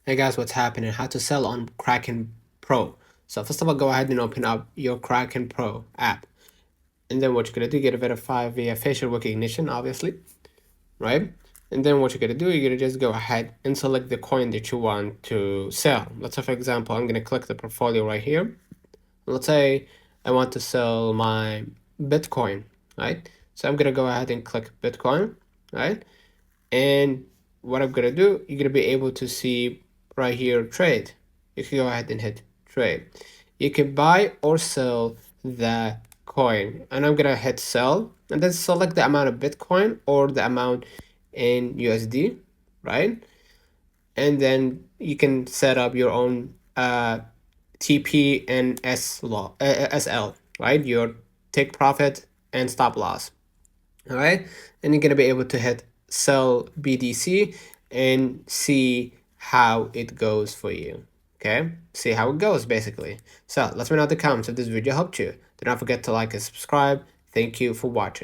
Hey guys, what's happening? How to sell on Kraken Pro. So first of all, go ahead and open up your Kraken Pro app. And then what you're gonna do, you're gonna verify via facial recognition, obviously, right? And then what you're gonna do, you're gonna just go ahead and select the coin that you want to sell. Let's say, for example, I'm gonna click the portfolio right here. Let's say I want to sell my Bitcoin, right? So I'm gonna go ahead and click Bitcoin, right? And what I'm gonna do, you're gonna be able to see right here trade. You can go ahead and hit trade. You can buy or sell the coin, and I'm gonna hit sell and then select the amount of Bitcoin or the amount in USD, right? And then you can set up your own TP and SL, right? Your take profit and stop loss. All right, and you're gonna be able to hit sell BDC and see how it goes for you. Okay, see how it goes basically. So let me know in the comments if this video helped you. Do not forget to like and subscribe. Thank you for watching.